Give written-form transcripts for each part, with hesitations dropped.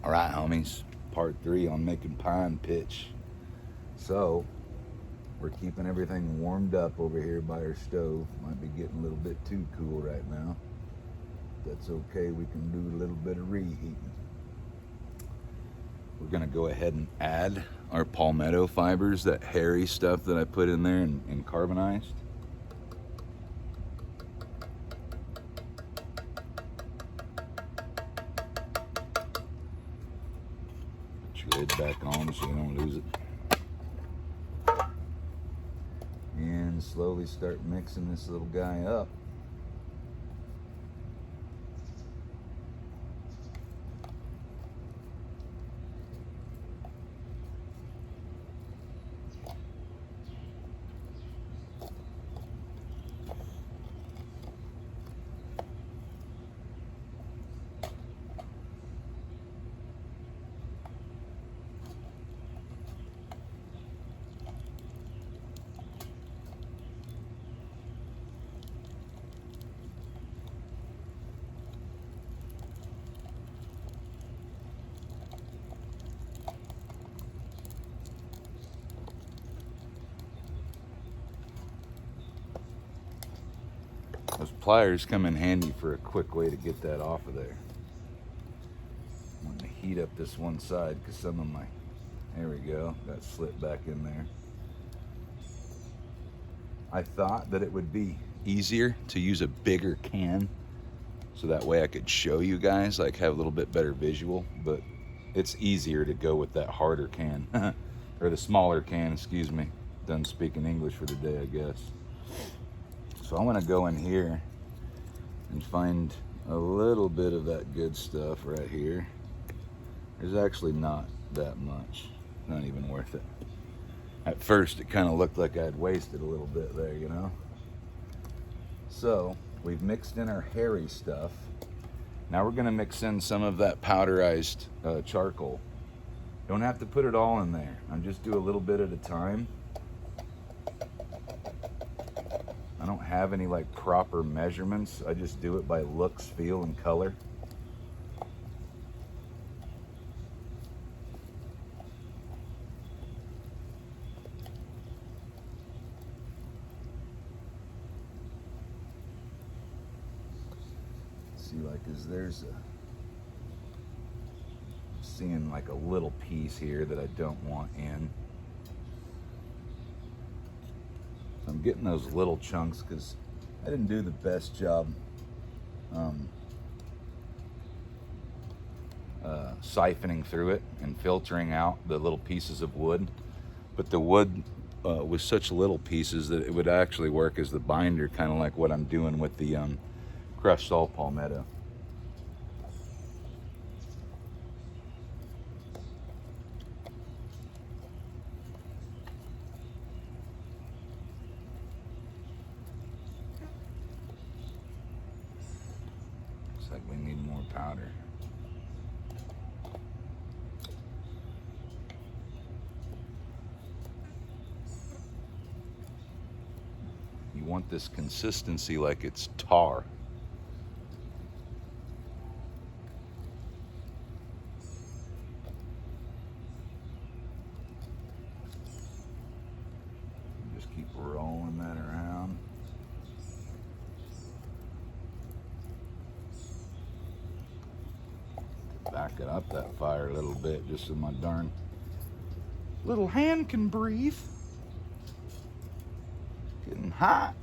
All right, homies, part 3 on making pine pitch. So, we're keeping everything warmed up over here by our stove. Might be getting a little bit too cool right now. That's okay, we can do a little bit of reheating. We're gonna go ahead and add our palmetto fibers, that hairy stuff that I put in there and carbonized. Put your lid back on so you don't lose it. And slowly start mixing this little guy up. Those pliers come in handy for a quick way to get that off of there. I'm going to heat up this one side because some of my, there we go, got slipped back in there. I thought that it would be easier to use a bigger can so that way I could show you guys, like have a little bit better visual, but it's easier to go with that harder can, or the smaller can, excuse me. Done speaking English for the day, I guess. So I'm gonna go in here and find a little bit of that good stuff right here. There's actually not that much, not even worth it. At first it kind of looked like I'd wasted a little bit there, you know? So we've mixed in our hairy stuff. Now we're gonna mix in some of that powderized charcoal. Don't have to put it all in there. I'm just do a little bit at a time. I don't have any like proper measurements. I just do it by looks, feel, and color. See, like, there's seeing like a little piece here that I don't want in. I'm getting those little chunks because I didn't do the best job siphoning through it and filtering out the little pieces of wood. But the wood was such little pieces that it would actually work as the binder, kind of like what I'm doing with the crushed salt palmetto. Like we need more powder. You want this consistency like it's tar. Just keep rolling that around. Back it up that fire a little bit just so my darn little hand can breathe. Getting hot.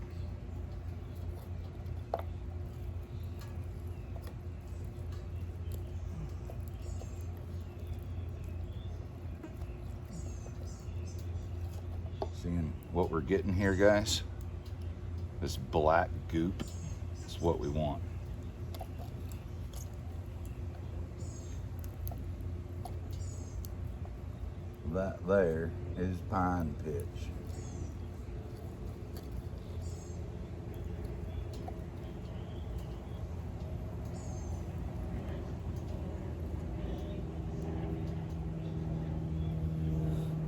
Seeing what we're getting here, guys? This black goop is what we want. That there is pine pitch.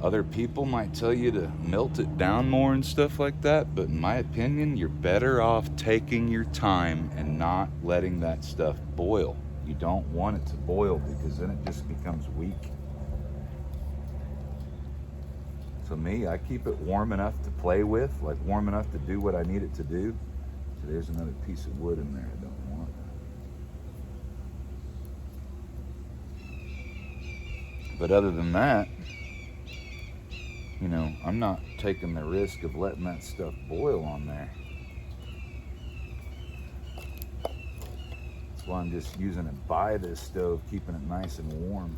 Other people might tell you to melt it down more and stuff like that, but in my opinion, you're better off taking your time and not letting that stuff boil. You don't want it to boil because then it just becomes weak. So me, I keep it warm enough to play with, like warm enough to do what I need it to do. So there's another piece of wood in there I don't want. But other than that, you know, I'm not taking the risk of letting that stuff boil on there. That's why I'm just using it by this stove, keeping it nice and warm.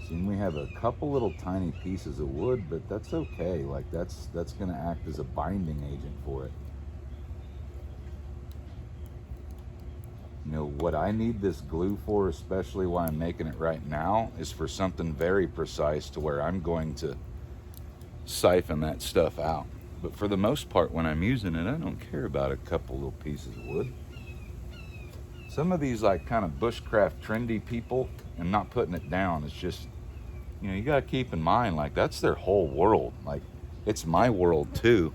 See, we have a couple little tiny pieces of wood, but that's okay. Like that's going to act as a binding agent for it. You know, what I need this glue for, especially why I'm making it right now, is for something very precise to where I'm going to siphon that stuff out. But for the most part, when I'm using it, I don't care about a couple little pieces of wood. Some of these like kind of bushcraft trendy people, and not putting it down, it's just, you know, you got to keep in mind, like that's their whole world. Like it's my world too,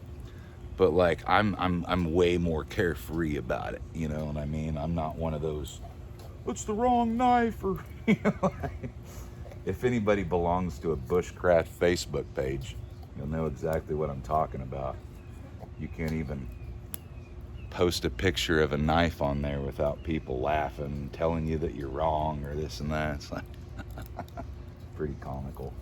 but like I'm way more carefree about it. You know what I mean? I'm not one of those, it's the wrong knife, or you know, like, if anybody belongs to a bushcraft Facebook page, you'll know exactly what I'm talking about. You can't even post a picture of a knife on there without people laughing, telling you that you're wrong or this and that. It's like pretty comical.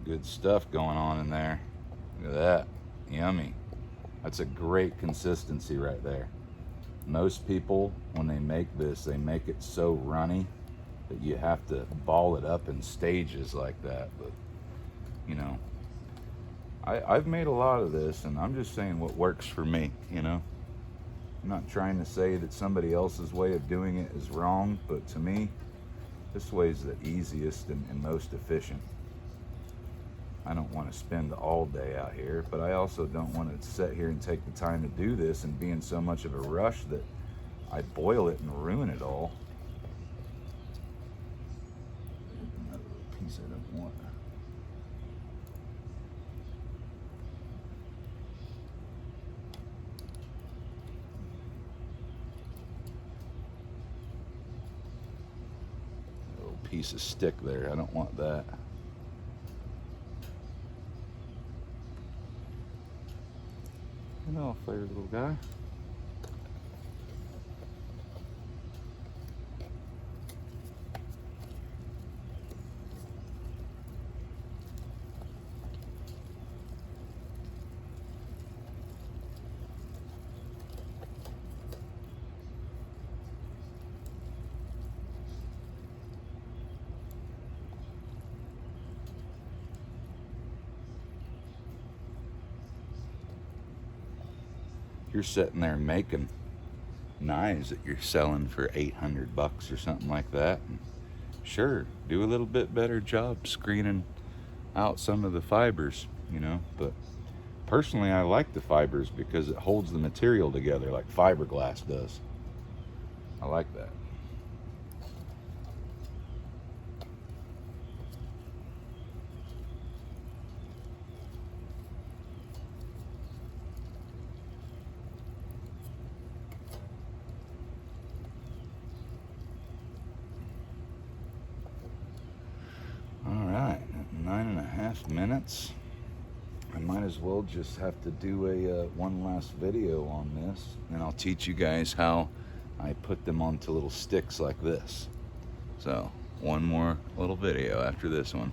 Good stuff going on in there. Look at that. Yummy. That's a great consistency right there. Most people, when they make this, they make it so runny that you have to ball it up in stages like that. But, you know, I've made a lot of this, and I'm just saying what works for me, you know. I'm not trying to say that somebody else's way of doing it is wrong, but to me, this way is the easiest and most efficient. I don't want to spend all day out here, but I also don't want to sit here and take the time to do this and be in so much of a rush that I boil it and ruin it all. Another piece I don't want. A little piece of stick there. I don't want that. Get off there, little guy. You're sitting there making knives that you're selling for $800 or something like that. And sure, do a little bit better job screening out some of the fibers, you know. But personally, I like the fibers because it holds the material together like fiberglass does. I like that. All right, 9.5 minutes. I might as well just have to do a one last video on this, and I'll teach you guys how I put them onto little sticks like this. So one more little video after this one.